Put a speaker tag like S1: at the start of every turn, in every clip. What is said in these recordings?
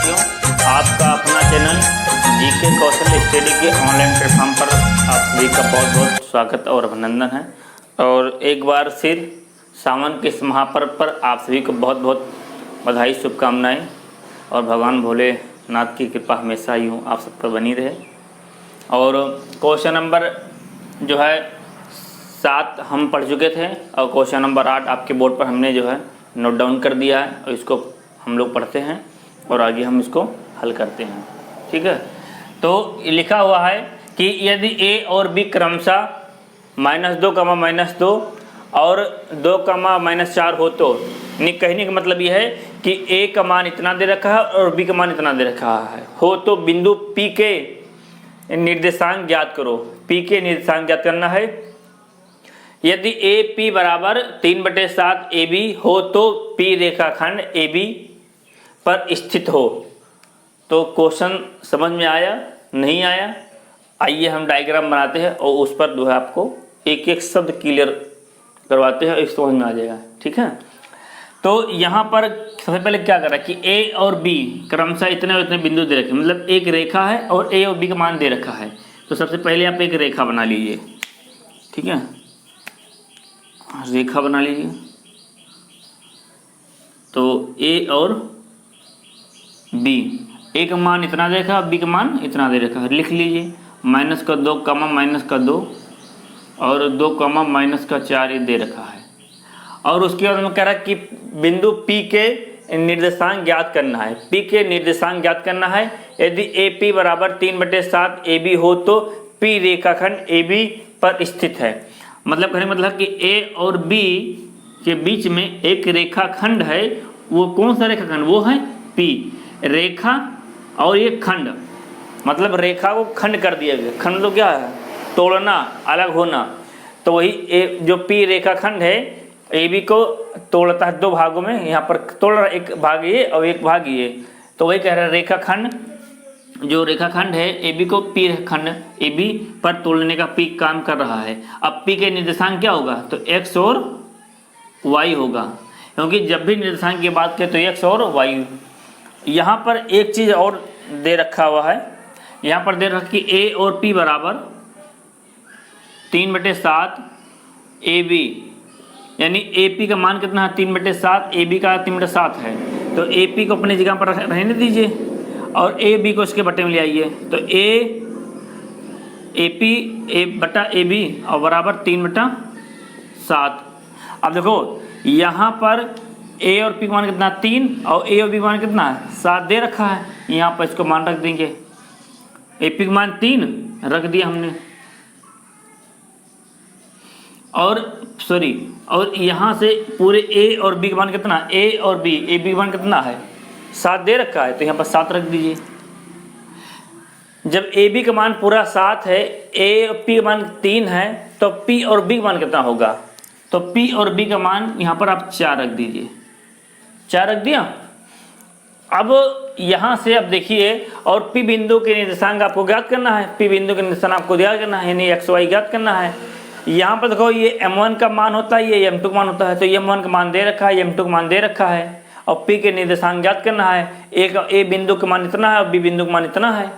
S1: साथियों, आपका अपना चैनल जीके कौशल स्टडी के ऑनलाइन प्लेटफॉर्म पर आप सभी का बहुत बहुत स्वागत और अभिनंदन है। और एक बार फिर सावन के इस महापर्व पर आप सभी को बहुत बहुत बधाई, शुभकामनाएं और भगवान भोलेनाथ की कृपा हमेशा यूँ आप सब पर बनी रहे। और क्वेश्चन नंबर जो है 7 हम पढ़ चुके थे और क्वेश्चन नंबर 8 आपके बोर्ड पर हमने जो है नोट डाउन कर दिया है और इसको हम लोग पढ़ते हैं और आगे हम इसको हल करते हैं। ठीक है, तो लिखा हुआ है कि यदि ए और बी क्रमशः -2, -2 और 2, -4 हो तो कहने का मतलब यह है कि ए का मान इतना दे रखा है और बी का मान इतना दे रखा है हो तो बिंदु पी के निर्देशांक ज्ञात करो। पी के निर्देशांक ज्ञात करना है। यदि ए पी बराबर 3/7 ए बी हो तो पी रेखाखंड ए बी पर स्थित हो। तो क्वेश्चन समझ में आया नहीं आया? आइए हम डायग्राम बनाते हैं और उस पर जो है आपको एक एक शब्द क्लियर करवाते हैं, इस समझ में आ जाएगा। ठीक है, तो यहाँ पर सबसे पहले क्या कर रहा है कि ए और बी क्रमशः इतने और इतने बिंदु दे रखे, मतलब एक रेखा है और ए और बी का मान दे रखा है। तो सबसे पहले आप एक रेखा बना लीजिए। ठीक है, रेखा बना लीजिए। तो ए और बी, ए का मान इतना दे रखा है, बी का मान इतना दे रखा है। लिख लीजिए -2, -2 और 2, -4 ये दे रखा है। और उसके बाद में कह रहा है कि बिंदु P के निर्देशांक ज्ञात करना है। P के निर्देशांक ज्ञात करना है। यदि ए पी बराबर 3/7 ए बी हो तो P रेखाखंड ए बी पर स्थित है। मतलब कहने मतलब कि A और B के बीच में एक रेखाखंड है। वो कौन सा रेखाखंड? वो है P रेखा और ये खंड, मतलब रेखा को खंड कर दिया गया। खंड तो क्या है? तोड़ना, अलग होना। तो वही जो P रेखाखंड है ए बी को तोड़ता है 2 भागों में। यहाँ पर तोड़ रहा, एक भाग ये और एक भाग ये। तो वही कह रहा है रेखाखंड, जो रेखाखंड है ए बी को पी रेखाखंड ए बी पर तोड़ने का पी काम कर रहा है। अब पी के निर्देशांक क्या होगा? तो x और y होगा, क्योंकि जब भी निर्देशांक की बात करें तो x और y। यहाँ पर एक चीज़ और दे रखा हुआ है। यहाँ पर दे रखा कि a और p बराबर 3/7 ए बी, यानी ए पी का मान कितना है? 3/7, ए बी का 3/7 है। तो ए पी को अपनी जगह पर रहने दीजिए और ए बी को इसके बटे में ले आइए। तो ए पी ए बटा ए बी और बराबर 3/7। अब देखो यहाँ पर ए और पी का मान कितना? 3 और ए और बी का मान कितना है? 7 दे रखा है। यहाँ पर इसको मान रख देंगे। ए पी का मान 3 रख दिया हमने, और यहाँ से पूरे ए और बी का मान कितना? ए और बी, ए बी का मान कितना है? 7 दे रखा है, तो यहाँ पर 7 रख दीजिए। जब ए बी का मान पूरा 7 है, ए और पी का मान 3 है, तो पी और बी का मान कितना होगा? तो पी और बी का मान यहाँ पर आप 4 रख दीजिए। 4 रख दिया। अब यहाँ से अब देखिए, और पी बिंदु के निर्देशांक आपको ज्ञात करना है। पी बिंदु के निर्देशांक आपको ज्ञात करना है, यानी एक्स वाई ज्ञात करना है। यहाँ पर देखो ये m1 का मान होता है, ये m2 का मान होता है। तो m1 का मान दे रखा है, m2 का मान दे रखा है और p के निर्देशांक ज्ञात करना है। ए बिंदु का मान इतना है और b बिंदु का मान इतना है।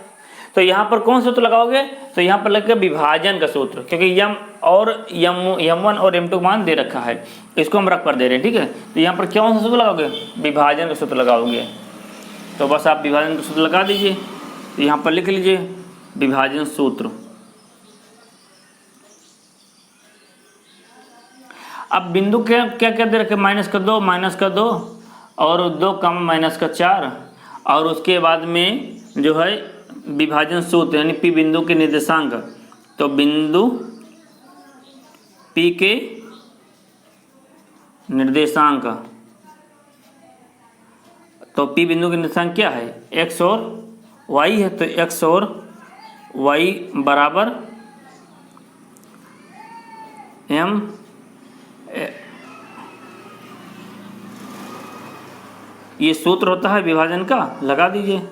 S1: तो यहाँ पर कौन सा सूत्र लगाओगे? तो यहाँ पर लगेगा विभाजन का सूत्र, क्योंकि m1 और m2 का मान दे रखा है, इसको हम रख कर दे रहे हैं। ठीक है, तो यहाँ पर कौन सा सूत्र लगाओगे? विभाजन का सूत्र लगाओगे। तो बस आप विभाजन का सूत्र लगा दीजिए। तो यहाँ पर लिख लीजिए विभाजन सूत्र। अब बिंदु क्या क्या क्या दे रखे? -2 और 2, -4 और उसके बाद में जो है विभाजन सूत्र, यानी पी बिंदु के निर्देशांक। तो बिंदु पी के निर्देशांक, तो पी बिंदु के निर्देशांक क्या है? x और y है। तो x और y बराबर m ये सूत्र होता है विभाजन का, लगा दीजिए।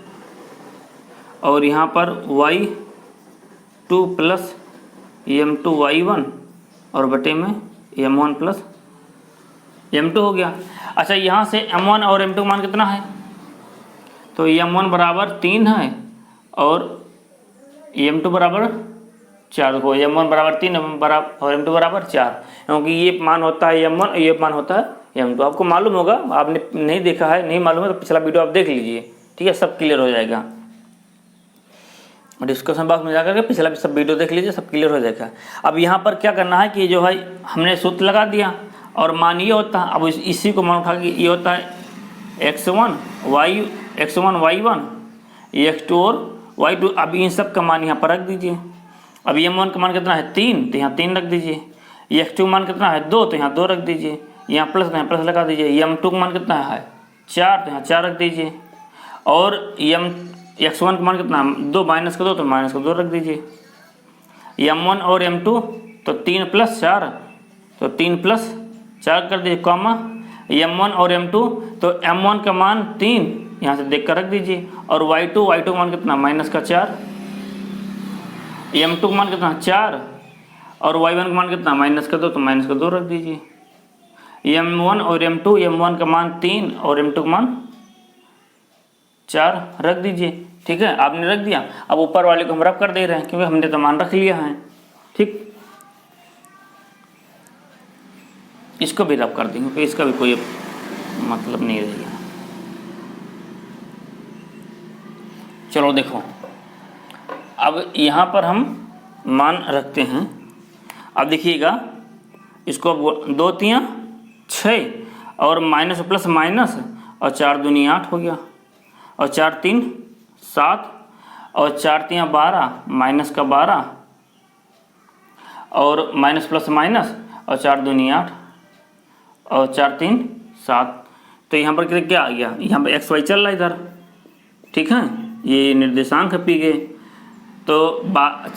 S1: और यहाँ पर y2 + m2y1 और बटे में m1 + m2 हो गया। अच्छा, यहाँ से m1 और m2 मान कितना है? तो m1 बराबर 3 है और m2 बराबर 4 को m1 बराबर 3 और m2 बराबर 4, क्योंकि ये मान होता है m1 और ये मान होता है m2। आपको मालूम होगा, आपने नहीं देखा है, नहीं मालूम है तो पिछला वीडियो आप देख लीजिए, ठीक है, सब क्लियर हो जाएगा। डिस्कशन बॉक्स में जाकर के पिछला भी सब वीडियो देख लीजिए, सब क्लियर हो जाएगा। अब यहाँ पर क्या करना है कि जो है हमने सूत्र लगा दिया और मान ये होता है, अब इसी को मान उठा के ये होता है x1 y1 x2 और y2। अब इन सब का मान यहाँ पर रख दीजिए। अब m1 का मान कितना है 3, तो यहाँ 3 रख दीजिए। x2 मान कितना है 2, तो यहाँ 2 रख दीजिए। यहाँ प्लस, यहाँ प्लस लगा दीजिए। m2 का मान कितना है 4, तो यहाँ 4 रख दीजिए। और x1 का मान कितना है 2 माइनस का 2, तो माइनस का 2 रख दीजिए। m1 और m2 तो 3 + 4, तो 3 + 4 कर दीजिए, कॉमा m1 और m2 तो m1 का मान 3 यहाँ से देख कर रख दीजिए। और y2 का मान कितना -4, m2 का मान कितना 4 और y1 का मान कितना -2, तो -2 रख दीजिए। m1 और m2, m1 का मान 3 और m2 का मान 4 रख दीजिए। ठीक है, आपने रख दिया। अब ऊपर वाले को हम रब कर दे रहे हैं क्योंकि हमने तो मान रख लिया है। ठीक, इसको भी रब कर देंगे क्योंकि इसका भी कोई मतलब नहीं रहेगा। चलो देखो, अब यहाँ पर हम मान रखते हैं। अब देखिएगा, इसको 2 × 6 और माइनस प्लस माइनस और 4 दूनी 8 हो गया, और 4 × 3 7 और 4 × 3 12 माइनस का 12 और माइनस प्लस माइनस और 4 दूनी 8 और 4 × 3 7। तो यहाँ पर क्या आ गया, यहाँ पर एक्स वाई चल रहा है इधर। ठीक है, ये निर्देशांक है पी के। तो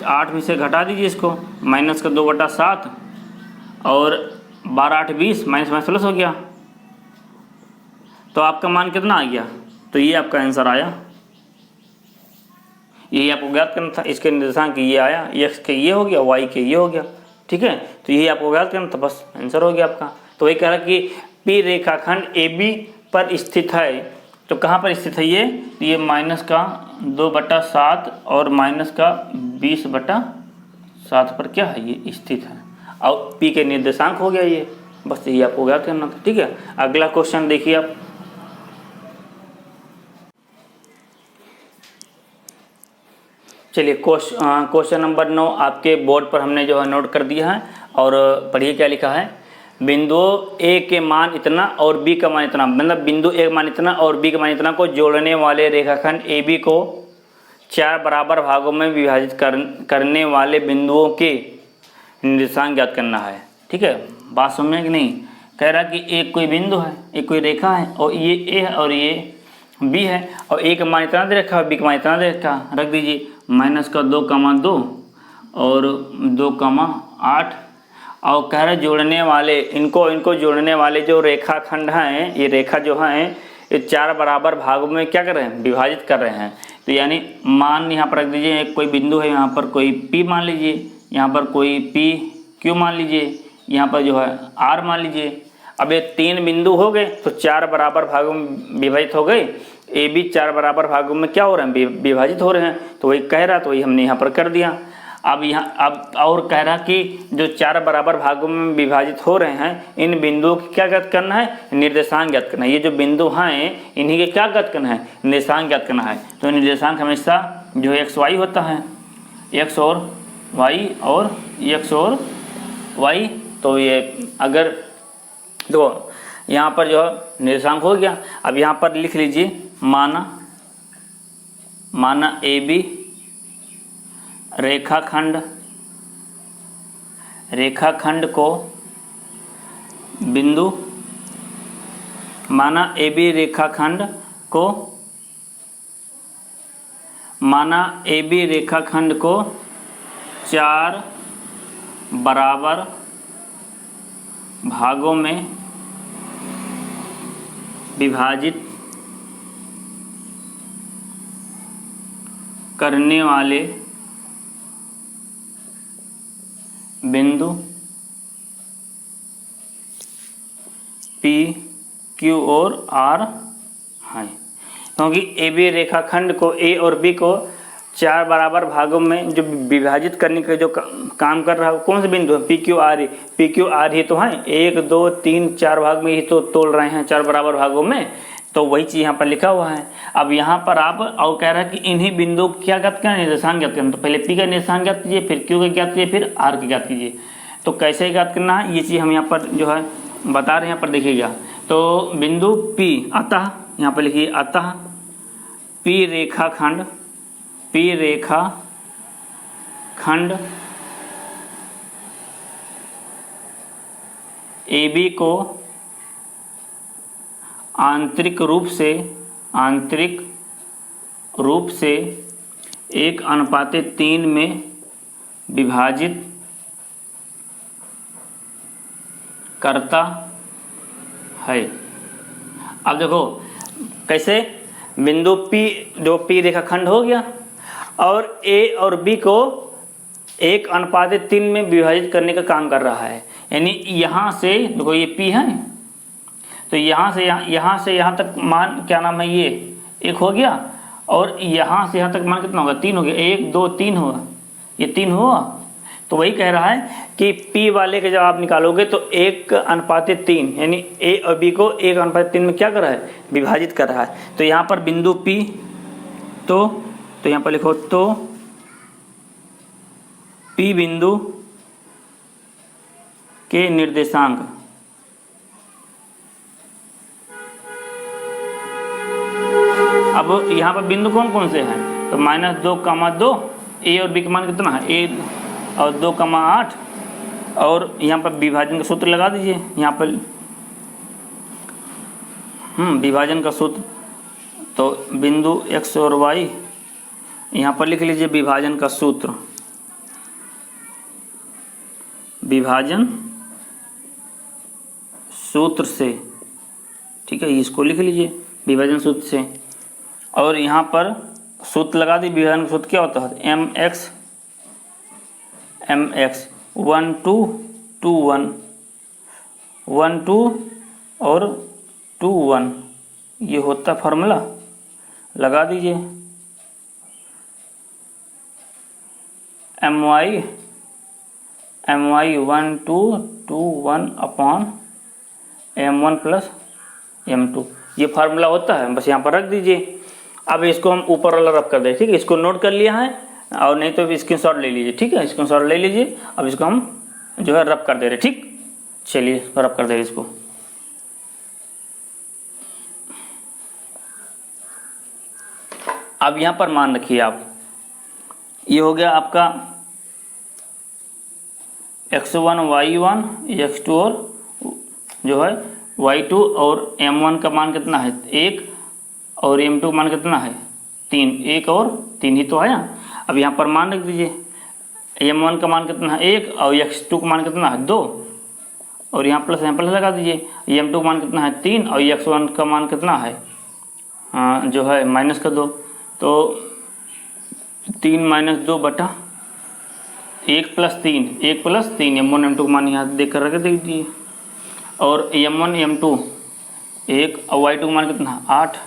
S1: 8 में से घटा दीजिए इसको, माइनस का 2/7 और 12 8 20 माइनस माइनस प्लस हो गया। तो आपका मान कितना आ गया, तो ये आपका आंसर आया। यही आपको ज्ञात करना था। इसके निर्देशांक ये आया, एक्स के ये हो गया, वाई के ये हो गया। ठीक है, तो यही आपको ज्ञात करना था, बस आंसर हो गया आपका। तो वही कह रहा कि पी रेखाखंड ए बी पर स्थित है। तो कहाँ पर स्थित है ये माइनस का 2/7 और माइनस का 20/7 पर क्या है, ये स्थित है। और पी के निर्देशांक हो गया ये, बस यही आपको ज्ञात करना था। ठीक है, अगला क्वेश्चन देखिए आप। चलिए, क्वेश्चन नंबर 9 आपके बोर्ड पर हमने जो है नोट कर दिया है। और पढ़िए क्या लिखा है। बिंदु ए के मान इतना और बी का मान इतना, मतलब बिंदु ए का मान इतना और बी का मान इतना को जोड़ने वाले रेखाखंड ए बी को 4 बराबर भागों में विभाजित करने वाले बिंदुओं के निर्देशांक ज्ञात करना है। ठीक है, बात समझ में कि नहीं। कह रहा कि एक कोई बिंदु है, एक कोई रेखा है, और ये ए है और ये बी है, और ए का मान इतना दे रखा है, बी का मान इतना दे रखा, रख दीजिए। माइनस का 2,2 और 2,8। और कह रहे जोड़ने वाले, इनको जोड़ने वाले जो रेखाखंड हैं, ये रेखा जो हैं ये 4 बराबर भागों में क्या कर रहे हैं, विभाजित कर रहे हैं। तो यानी मान यहाँ पर रख दीजिए, एक कोई बिंदु है, यहाँ पर कोई पी मान लीजिए, यहाँ पर कोई पी क्यू मान लीजिए, यहाँ पर जो है आर मान लीजिए। अब ये 3 बिंदु हो गए तो 4 बराबर भागों में विभाजित हो गए। ए बी 4 बराबर भागों में क्या हो रहे हैं, विभाजित हो रहे हैं। तो वही कह रहा, तो वही हमने यहाँ पर कर दिया। अब और कह रहा कि जो 4 बराबर भागों में विभाजित हो रहे हैं, इन बिंदुओं की क्या ज्ञात करना है, निर्देशांक ज्ञात करना है। ये जो बिंदु हैं इन्हीं के क्या ज्ञात करना है, निर्देशांक ज्ञात करना है। तो निर्देशांक हमेशा जो एक्स वाई होता है, एक्स और वाई और एक्स और वाई। तो ये अगर तो यहाँ पर जो निर्देशांक हो गया। अब यहाँ पर लिख लीजिए, माना ए बी रेखाखंड को बिंदु, माना ए बी रेखाखंड को 4 बराबर भागों में विभाजित करने वाले बिंदु पी क्यू और आर हैं। क्योंकि ए बी रेखाखंड को ए और बी को 4 बराबर भागों में जो विभाजित करने का जो काम कर रहा है कौन से बिंदु है, पी क्यू आर ही तो है, 1 2 3 4 भाग में ही तो तोल रहे हैं 4 बराबर भागों में, तो वही चीज़ यहाँ पर लिखा हुआ है। अब यहाँ पर आप और कह रहा है कि इन्हीं बिंदुओं को क्या ज्ञात करना, निर्देशांक ज्ञात करना, तो पहले पी का निर्देशांक ज्ञात कीजिए, फिर क्यू का ज्ञात कीजिए, फिर आर का ज्ञात कीजिए। तो कैसे ज्ञात करना है ये चीज़ हम यहाँ पर जो है बता रहे हैं, यहाँ पर देखिएगा। तो बिंदु पी अतः, यहाँ पर लिखिए अतः पी रेखाखंड ए बी को आंतरिक रूप से 1:3 में विभाजित करता है। अब देखो कैसे, बिंदु P जो P रेखाखंड हो गया और A और B को 1:3 में विभाजित करने का काम कर रहा है। यानी यहाँ से देखो ये P है, तो यहाँ से यहाँ तक मान क्या नाम है ये 1 हो गया, और यहाँ से यहाँ तक मान कितना होगा 3 हो गया, 1 2 3 होगा, ये 3 हुआ। तो वही कह रहा है कि P वाले के जब आप निकालोगे तो 1:3 यानी A और B को 1:3 में क्या कर रहा है, विभाजित कर रहा है। तो यहाँ पर बिंदु P तो यहाँ पर लिखो तो P बिंदु के निर्देशांक अब यहाँ पर बिंदु कौन कौन से हैं, तो -2, A और B का मान कितना है, A और 2, 8, और यहाँ पर विभाजन का सूत्र लगा दीजिए। यहाँ पर विभाजन का सूत्र, तो बिंदु x और y यहाँ पर लिख लीजिए विभाजन का सूत्र, विभाजन सूत्र से, ठीक है, इसको लिख लीजिए विभाजन सूत्र से। और यहाँ पर सूत्र लगा दी, विभाजन का सूत्र क्या होता है, mx 1 2 2 1 1 2 और 2 1 ये होता फार्मूला, लगा दीजिए। my 1 2 2 1 upon m1 plus m2 ये फार्मूला होता है, बस यहाँ पर रख दीजिए। अब इसको हम ऊपर वाला रब कर दें, ठीक है, इसको नोट कर लिया है, और नहीं तो स्क्रीनशॉट ले लीजिए, ठीक है, स्क्रीनशॉट ले लीजिए। अब इसको हम जो है रब कर दे रहे, ठीक, चलिए रब कर दे रहे इसको। अब यहाँ पर मान रखिए आप, ये हो गया आपका x1 y1 x2 और जो है y2, और m1 का मान कितना है 1 और m2 मान कितना है 3, 1 और 3 ही तो आया। अब यहाँ पर मान रख दीजिए, m1 का मान कितना है 1 और x2 का मान कितना है 2, और यहाँ प्लस लगा दीजिए, m2 का मान कितना है 3 और x1 का मान कितना है जो है माइनस का 2, तो 3 - 2 बटा 1 + 3 m1 m2 का मान यहाँ देख कर रख दीजिए, और m1 m2 1 और y2 का मान कितना है 8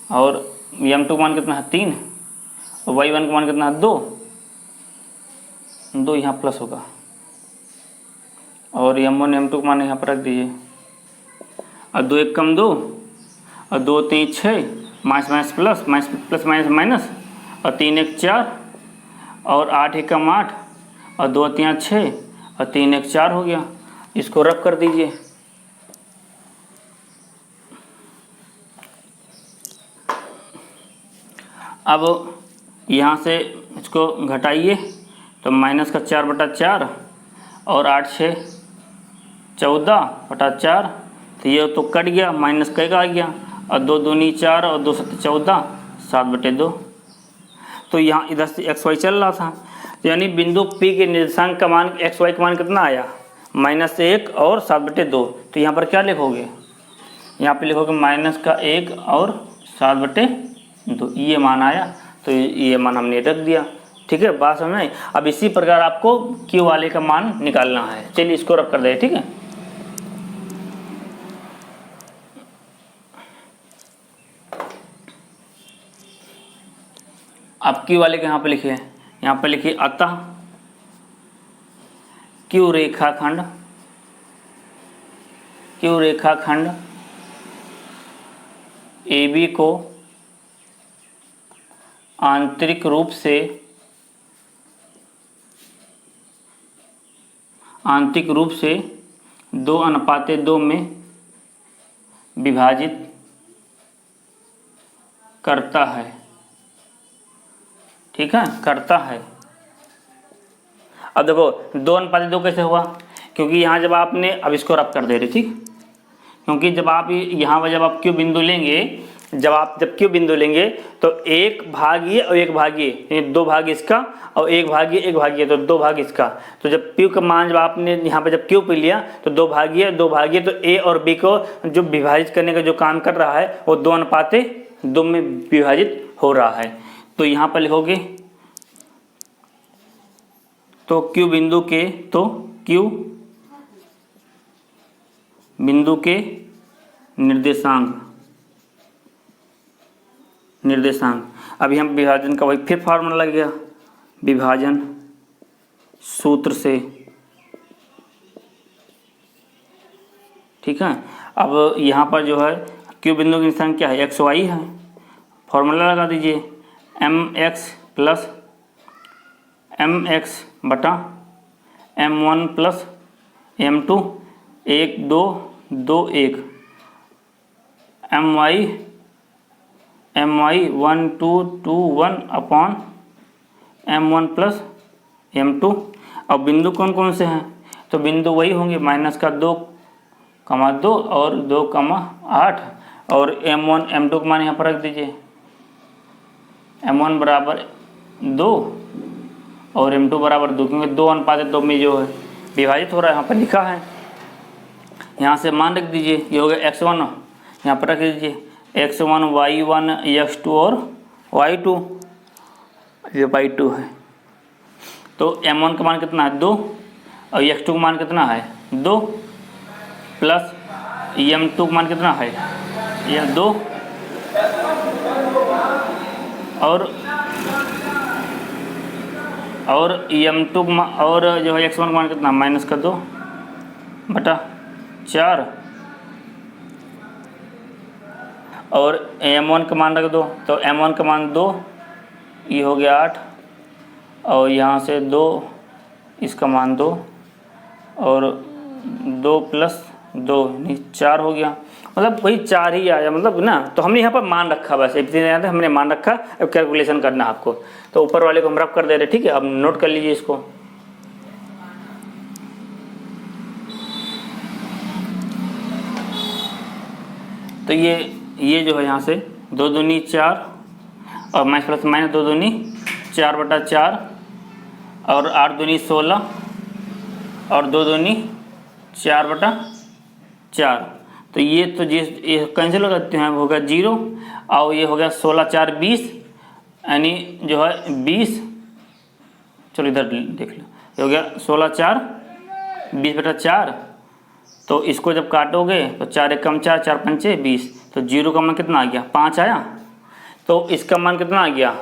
S1: और m2 का मान कितना है 3 और y1 का मान कितना है 2 यहाँ प्लस होगा, और m1 m2 का मान यहाँ पर रख दीजिए। और 2 1 कम 2 और 2 3 6 माइनस प्लस माइनस और 3 1 4 और 8 1 कम 8 और 2 3 6 और 3 1 4 हो गया। इसको रब कर दीजिए। अब यहाँ से इसको घटाइए तो -4/4 और 8 6 14/4, तो ये तो कट गया, माइनस का आ गया, और 2 दूनी 4 और 2 7 14 7/2। तो यहाँ इधर से एक्स वाई चल रहा था, तो यानी बिंदु P के निर्देशांक का मान एक्स वाई का मान कितना आया -1 और 7/2। तो यहाँ पर क्या लिखोगे, यहाँ पे लिखोगे -1 और 7/2, ये मान आया, तो ये मान हमने रख दिया। ठीक है, बात समझ में। अब इसी प्रकार आपको Q वाले का मान निकालना है। चलिए इसको रब कर दे, ठीक है। अब क्यू वाले के यहाँ पे लिखिए, यहाँ पे लिखिए अतः क्यू रेखाखंड AB को आंतरिक रूप से 2:2 में विभाजित करता है। ठीक है, करता है। अब देखो 2:2 कैसे हुआ, क्योंकि यहाँ जब आपने, अब इसको रब कर दे रहे, ठीक, क्योंकि जब आप यहाँ पर जब आप क्यू बिंदु लेंगे, जब क्यू बिंदु लेंगे तो 1 भाग ये और 1 भाग ये, 2 भाग इसका और 1 भाग ये, तो 2 भाग इसका। तो जब क्यू का मान जब आपने यहाँ पे जब क्यू पे लिया तो 2 भाग ये, तो ए और बी को जो विभाजित करने का जो काम कर रहा है वो 2:2 में विभाजित हो रहा है। तो यहाँ पर लिखोगे तो क्यू बिंदु के निर्देशांक। अभी हम विभाजन का वही फिर फार्मूला लग गया, विभाजन सूत्र से। ठीक है, अब यहाँ पर जो है क्यू बिंदु की निर्देशांक क्या है, XY है। फॉर्मूला लगा दीजिए, mx प्लस mx बटा m1 plus m2, 1 2 2 1, my 1 2 2 1 upon m1 plus m2। अब बिंदु कौन कौन से हैं, तो बिंदु वही होंगे -2,2 और 2,8, और m1 m2 का मान यहाँ पर रख दीजिए, m1 बराबर 2 और m2 बराबर 2, क्योंकि 2:2 में जो है विभाजित हो रहा है, यहाँ पर लिखा है। यहाँ से मान रख दीजिए, ये हो गया x1, यहाँ पर रख दीजिए x1 y1 x2 और y2, ये y2 है। तो m1 का मान कितना है 2 और x2 का मान कितना है 2, प्लस m2 का मान कितना है ये 2, और m2 और जो है x1 का मान कितना -2/4, और m1 का मान रख दो, तो m1 का मान 2, ये हो गया 8, और यहाँ से 2, इसका मान 2, और 2 + 2 नहीं 4 हो गया, मतलब वही 4 ही आया, मतलब ना। तो हमने यहाँ पर मान रखा, बस इतने हमने मान रखा। अब कैलकुलेशन करना है आपको, तो ऊपर वाले को हम रब कर दे रहे, ठीक है। अब नोट कर लीजिए इसको। तो ये जो है यहाँ से 2 दूनी 4 और -+ 2 दूनी 4/4 और 8 दूनी 16 और 2 दूनी 4/4। तो ये तो ये कैंसिल हो जाते हैं, होगा 0, और ये हो गया 16 4 20, यानी जो है 20। चलो इधर देख लो, ये हो गया 16 4 20/4। तो इसको जब काटोगे तो 4 × 4 4 × 5 20, तो 0 का मान कितना आ गया 5 आया। तो इसका मान कितना आ गया,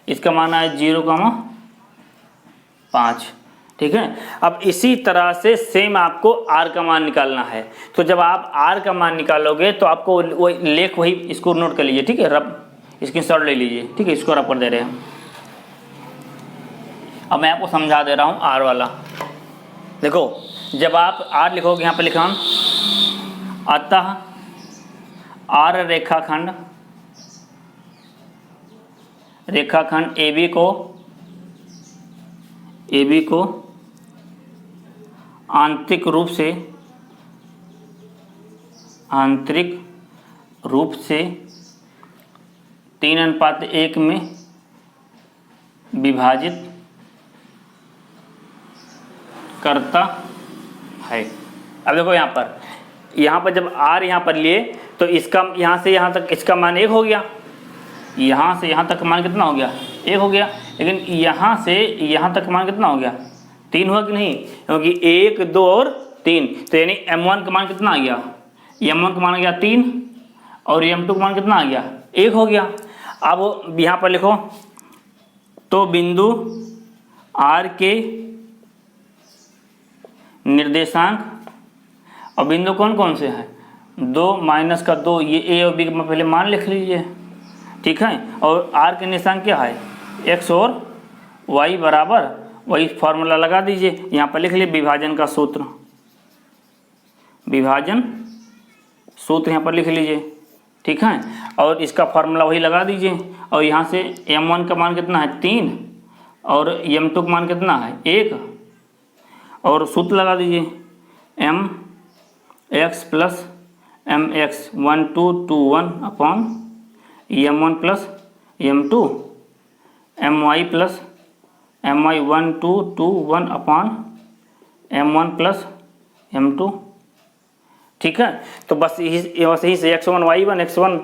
S1: इसका मान आया 0,5। ठीक है। अब इसी तरह से सेम आपको r का मान निकालना है। तो जब आप r का मान निकालोगे तो आपको वही इसको नोट कर लीजिए, ठीक है। रब स्क्रीनशॉट ले लीजिए, ठीक है। इसको रब कर दे रहे हैं। अब मैं आपको समझा दे रहा हूँ r वाला। देखो, जब आप r लिखोगे, यहाँ पे लिखा अतः r रेखाखंड AB को आंतरिक रूप से 3:1 में विभाजित करता है। अब देखो यहाँ पर जब r यहाँ पर लिए तो इसका यहाँ से यहाँ तक इसका मान 1 हो गया, यहाँ से यहाँ तक मान कितना हो गया 1 हो गया। लेकिन यहाँ से यहाँ तक मान कितना हो गया 3 हुआ कि नहीं, क्योंकि 1 2 और 3, तो यानी m1 का मान कितना आ गया, m1 का मान आ गया 3 और m2 का मान कितना आ गया 1 हो गया। अब यहाँ पर लिखो तो बिंदु R के निर्देशांक और बिंदु कौन कौन से हैं, 2 -2, ये A और B का पहले मान लिख लीजिए, ठीक है। और R के निर्देशांक क्या है, x और y बराबर, वही फॉर्मूला लगा दीजिए, यहाँ पर लिख लीजिए विभाजन का सूत्र, विभाजन सूत्र यहाँ पर लिख लीजिए, ठीक है। और इसका फार्मूला वही लगा दीजिए, और यहाँ से m1 का मान कितना है 3 और m2 का मान कितना है 1, और सूत्र लगा दीजिए mx plus mx 1 2 2 1 upon m1 plus m2 my plus my 1 2 2 1 upon m1 plus m2, ठीक है। तो बस यही से x1 y1 x1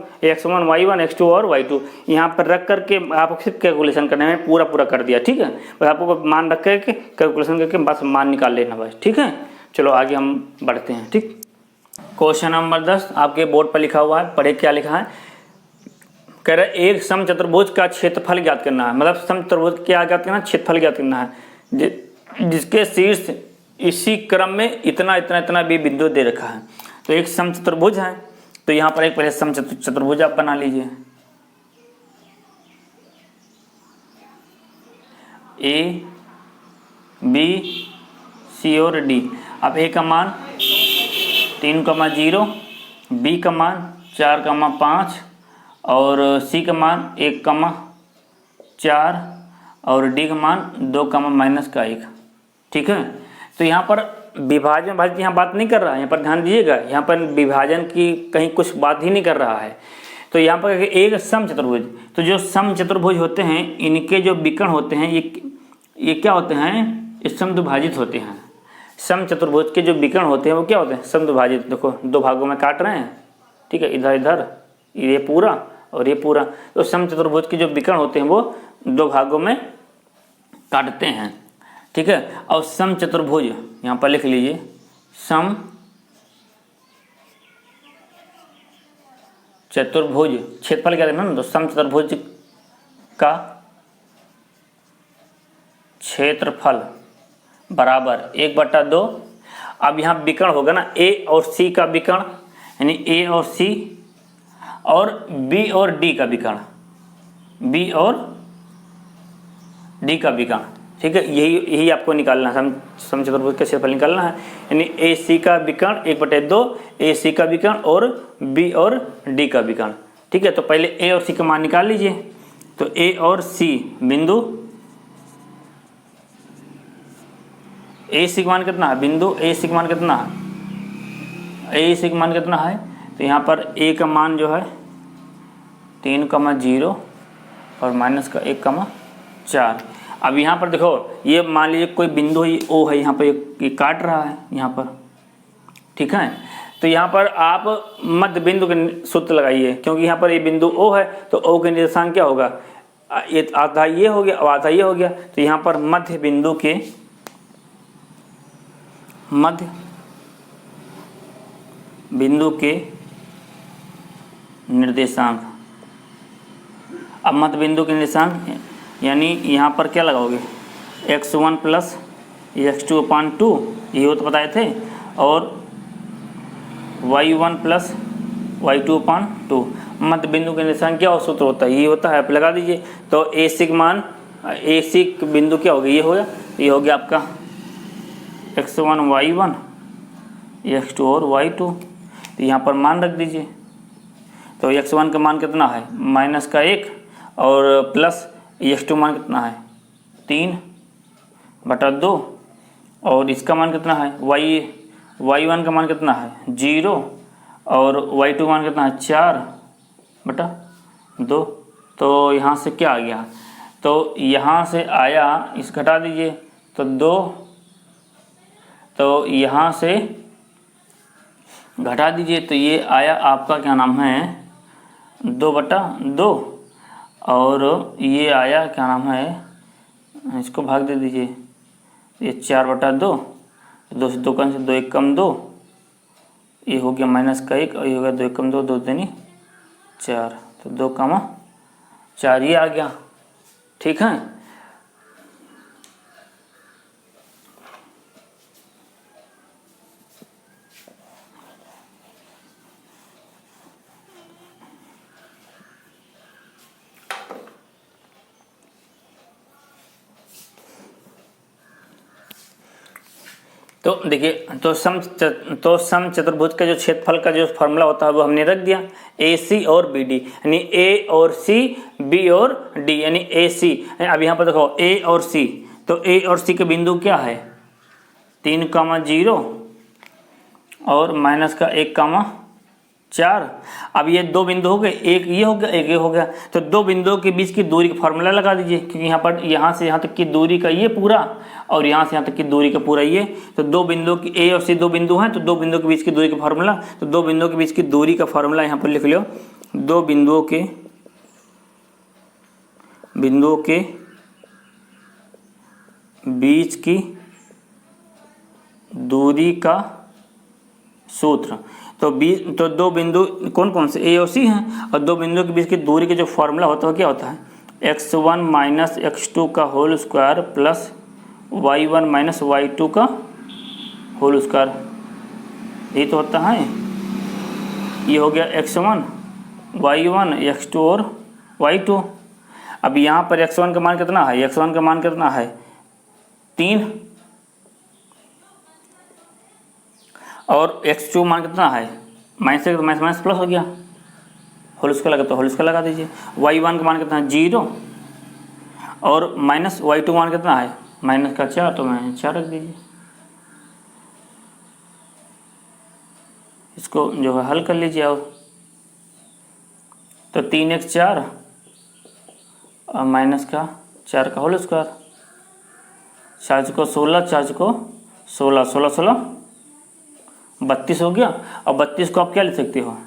S1: y1 x2 और y2 यहाँ पर रख करके आपको सिर्फ कैलकुलेशन करने में पूरा कर दिया, ठीक है। बस आपको मान रख करके कैलकुलेशन करके बस मान निकाल लेना बस, ठीक है। चलो आगे हम बढ़ते हैं, ठीक। क्वेश्चन नंबर 10 आपके बोर्ड पर लिखा हुआ है, पढ़े क्या लिखा है। कह रहे एक समचतुर्भुज का क्षेत्रफल ज्ञात करना है, मतलब समचतुर्भुज क्या ज्ञात करना है, क्षेत्रफल ज्ञात करना है, जिसके शीर्ष इसी क्रम में इतना इतना इतना भी बिंदु दे रखा है। तो एक समचतुर्भुज है, तो यहाँ पर एक पहले समचतुर्भुज आप बना लीजिए, ए बी सी और डी। अब ए का मान 3,0, बी का मान 4,5 और सी का मान 1,4 और डी का मान 2,-1, ठीक है। तो यहाँ पर विभाजन भाजित यहाँ बात नहीं कर रहा है, यहाँ पर ध्यान दीजिएगा, यहाँ पर विभाजन की कहीं कुछ बात ही नहीं कर रहा है। तो यहाँ पर एक समचतुर्भुज, तो जो समचतुर्भुज होते हैं इनके जो विकर्ण होते हैं ये क्या होते हैं, समद्विभाजित होते हैं। समचतुर्भुज के जो विकर्ण होते हैं वो क्या होते हैं, समद्विभाजित। देखो 2 भागों में काट रहे हैं, ठीक है, इधर इधर ये पूरा और ये पूरा। तो समचतुर्भुज के जो विकर्ण होते हैं वो 2 भागों में काटते हैं, ठीक है। और समचतुर्भुज यहाँ पर लिख लीजिए, सम चतुर्भुज क्षेत्रफल क्या देना ना, तो समचतुर्भुज का क्षेत्रफल बराबर 1/2। अब यहाँ विकर्ण होगा ना ए और सी का विकर्ण, यानी ए और सी और बी और डी का विकर्ण, बी और डी का विकर्ण, ठीक है। यही आपको निकालना है, समचतुर्भुज का क्षेत्रफल निकालना है, यानी ए सी का विकर्ण 1/2, ए सी का विकर्ण और बी और डी का विकर्ण, ठीक है। तो पहले ए और सी का मान निकाल लीजिए। तो ए और सी बिंदु, ए सी का मान कितना है, बिंदु ए सी का मान कितना है, ए सी का मान कितना है, तो यहाँ पर ए का मान जो है 3,0 और -1,4। अब यहाँ पर देखो ये मान लीजिए कोई बिंदु ही ओ है, यहाँ पर ये काट रहा है यहाँ पर, ठीक है। तो यहाँ पर आप मध्य बिंदु के सूत्र लगाइए, क्योंकि यहाँ पर ये बिंदु ओ है तो ओ के निर्देशांक क्या होगा, ये आधा ये हो गया और आधा ये हो गया। तो यहाँ पर मध्य बिंदु के निर्देशांक, अब मध्य बिंदु के निर्देशांक यानी यहाँ पर क्या लगाओगे, x1 प्लस x2/2 ये हो तो बताए थे, और y1 प्लस y2/2। मध्य बिंदु के निर्देशांक क्या सूत्र होता है, ये होता है, आप लगा दीजिए। तो ए सी का मान, ए सी बिंदु क्या हो गया, ये हो गया आपका x1 y1 x2 और y2। तो यहाँ पर मान रख दीजिए। तो x1 का मान कितना है -1 और प्लस x2 मान कितना है 3/2 और इसका मान कितना है y1 का मान कितना है 0 और y2 मान कितना है 4/2। तो यहाँ से क्या आ गया, तो यहाँ से आया, इस घटा दीजिए तो 2, तो यहाँ से घटा दीजिए तो ये आया आपका क्या नाम है 2/2 और ये आया क्या नाम है, इसको भाग दे दीजिए, ये 4/2, 2 से 2 कम से 2 1 कम 2, ये हो गया -1 और ये हो गया 2 1 कम 2, 2 दूनी 4, तो 2, 4 ये आ गया, ठीक है। तो देखिए, तो सम चतुर्भुज का जो क्षेत्रफल का जो फॉर्मूला होता है वो हमने रख दिया, ए सी और बी डी, यानी ए और सी, बी और डी, यानी ए सी। अब यहाँ पर देखो ए और सी, तो ए और सी के बिंदु क्या है, 3,0 और माइनस का 1,4। अब ये दो बिंदु हो गए, एक ये हो गया, एक ये हो गया, तो दो बिंदुओं के बीच की दूरी का फॉर्मूला लगा दीजिए, क्योंकि यहाँ पर यहाँ से यहाँ तक की दूरी का ये पूरा और यहाँ से यहाँ तक की दूरी का पूरा ये, तो दो बिंदुओं की ए और सी दो बिंदु हैं, तो दो बिंदुओं के बीच की दूरी का फॉर्मूला, तो दो बिंदुओं के बीच की दूरी का फॉर्मूला यहाँ पर लिख लो, दो बिंदुओं के बीच की दूरी का सूत्र। तो दो बिंदु कौन कौन से, ए और सी हैं, और दो बिंदुओं के बीच की दूरी का जो फॉर्मूला होता है क्या होता है, x1 माइनस x2 का whole square plus y1 minus y2 का होल स्क्वायर, यही तो होता है। ये हो गया x1 y1 x2 और y2। अब यहाँ पर x1 का मान कितना है, x1 का मान कितना है 3, और x2 मान कितना है माइनस से माइनस माइनस प्लस हो गया, होल स्क्वायर लगा तो होल स्क्वायर लगा दीजिए। y1 का मान कितना है 0, और माइनस y2 मान कितना है माइनस का 4, तो माइनस 4 रख दीजिए। इसको जो है हल कर लीजिए, और तो 3x4 और माइनस का 4 का होल स्क्वायर, 4 को 16, 4 को 16, 16 16 32 हो गया। और 32 को आप क्या ले सकते हो,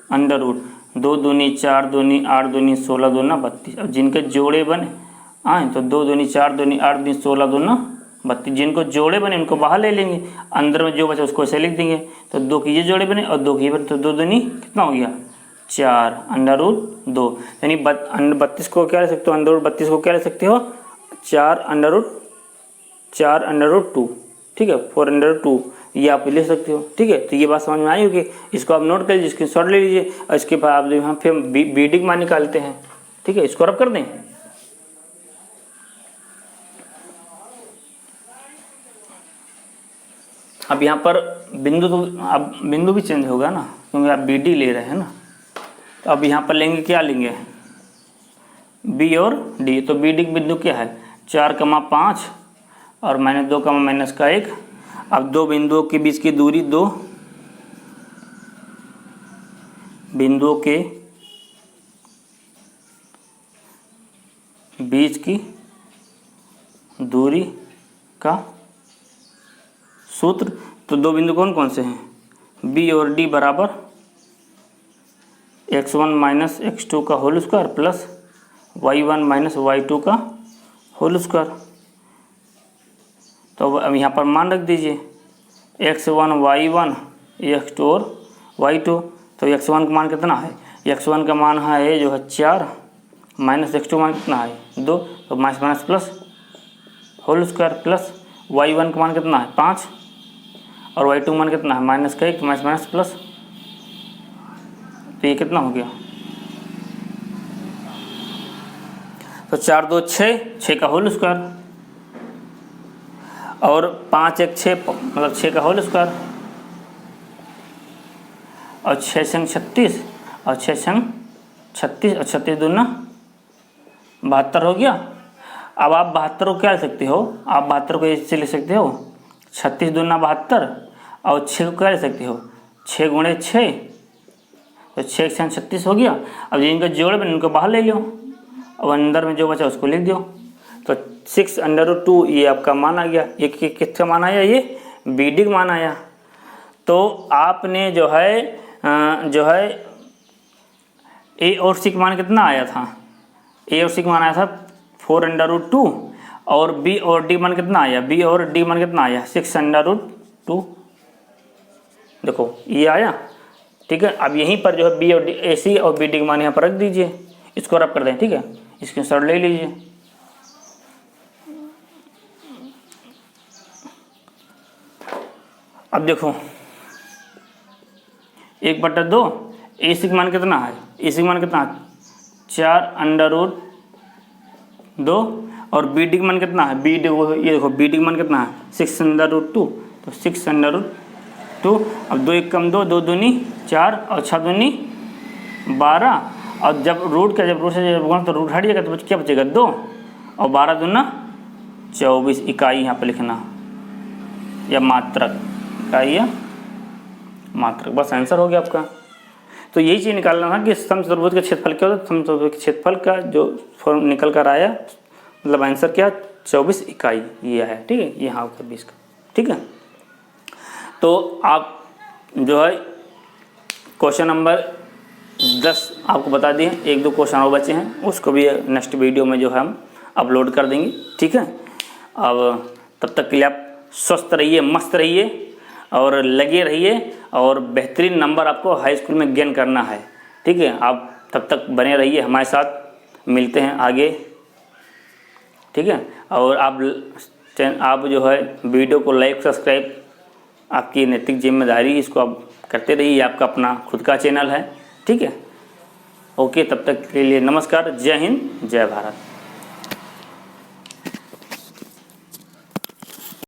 S1: अंडर रूट 2 दूनी 4 दूनी 8 दूनी 16 दूना 32। अब जिनके जोड़े बने आए तो 2 दूनी 4 दूनी 8 दूनी 16 दूना 32, जिनको जोड़े बने उनको बाहर ले लेंगे, अंदर में जो बचा उसको ऐसे लिख देंगे। तो 2 के ये जोड़े बने और 2 के ये बने, तो 2 दूनी कितना हो गया 4, अंडर रूट 2, यानी 32 को क्या ले सकते हो, अंडर रूट 32 को क्या ले सकते हो 4 अंडर रूट 2, ठीक है, 4 अंडर रूट 2 ये आप ले सकते हो, ठीक है। तो ये बात समझ में आई होगी, इसको आप नोट कर लीजिए, स्क्रीनशॉट ले लीजिए, और इसके बाद आप यहाँ फिर बी डी मान निकालते हैं, ठीक है। इसको रब कर दें, अब यहाँ पर बिंदु तो अब बिंदु भी चेंज होगा ना, क्योंकि आप बी डी ले रहे हैं ना। तो अब यहाँ पर लेंगे, क्या लेंगे, बी और डी। तो बी डी बिंदु क्या है 4,5 और -2 माइनस का 1। अब दो बिंदुओं के बीच की दूरी, दो बिंदुओं के बीच की दूरी का सूत्र। तो दो बिंदु कौन कौन से हैं, बी और डी बराबर x1 माइनस x2 का whole square plus y1 minus y2 का होल स्क्वायर। तो अब यहाँ पर मान रख दीजिए x1 y1 x2 और y2। तो x1 का मान कितना है, x1 का मान है जो है 4, माइनस x2 मान कितना है 2, तो minus minus plus whole square, plus y1 का मान कितना है 5 और y2 मान कितना है माइनस का 1, तो माइनस माइनस प्लस, तो ये कितना हो गया, तो 4 2 6 का होल स्क्वायर, और 5 1 6 मतलब 6 का होल स्क्वायर, और 6 संग 36 और 6 संग 36 और 36 दूना 72 हो गया। अब आप 72 को क्या ले सकते हो, आप 72 को ऐसे ले सकते हो 36 दूना 72, और 6 को क्या ले सकते हो 6 गुणे 6, तो 6 संग 36 हो गया। अब जिनका जोड़ बने उनको बाहर ले लो, और अंदर में जो बचा उसको लिख दो। तो 6 अंडर रूट 2 ये आपका मान आ गया। ये किसका मान आया, ये बी डी का मान आया। तो आपने जो है ए और सी का मान कितना आया था, ए और सी का मान आया था 4 अंडर रूट 2, और बी और डी मान कितना आया, बी और डी मान कितना आया 6 अंडर रूट 2। देखो ये आया, ठीक है। अब यहीं पर जो है बी और डी, ए सी और बी डी का मान यहाँ पर रख दीजिए, इसको रब कर दें, ठीक है। इसके शॉर्ट ले लीजिए। अब देखो 1/2 ए सी का मान कितना है, ए सी का मान कितना है 4 अंडर रूट 2, और बी डी का मान कितना है, बी डी ये देखो बी डी का मान कितना है 6 अंडर रूट 2, तो 6√2। अब 2 1 कम 2, 2 दूनी 4 और 6 दूनी 12। और जब रूट से जब गुणा तो रूट हट जाएगा तो क्या बचेगा 2 और 12 दूना 24 इकाई यहाँ पे लिखना या मात्रक, इकाई या मात्रक, बस आंसर हो गया आपका। तो यही चीज़ निकालना था कि समचतुर्भुज का क्षेत्रफल क्या होता है। समचतुर्भुज के क्षेत्रफल का जो फॉर्म निकल कर आया मतलब आंसर क्या 24 इकाई ये है। ठीक है, यहाँ होगा 20 का। ठीक है, तो आप जो है क्वेश्चन नंबर 10 आपको बता दिए, 1-2 क्वेश्चन और बचे हैं, उसको भी नेक्स्ट वीडियो में जो है हम अपलोड कर देंगे। ठीक है, अब तब तक के लिए आप स्वस्थ रहिए, मस्त रहिए और लगे रहिए और बेहतरीन नंबर आपको हाई स्कूल में गेन करना है। ठीक है, आप तब तक बने रहिए हमारे साथ, मिलते हैं आगे। ठीक है, और आप जो है वीडियो को लाइक सब्सक्राइब आपकी नैतिक जिम्मेदारी, इसको आप करते रहिए, आपका अपना खुद का चैनल है। ठीक है, ओके, तब तक के लिए नमस्कार, जय हिंद, जय भारत।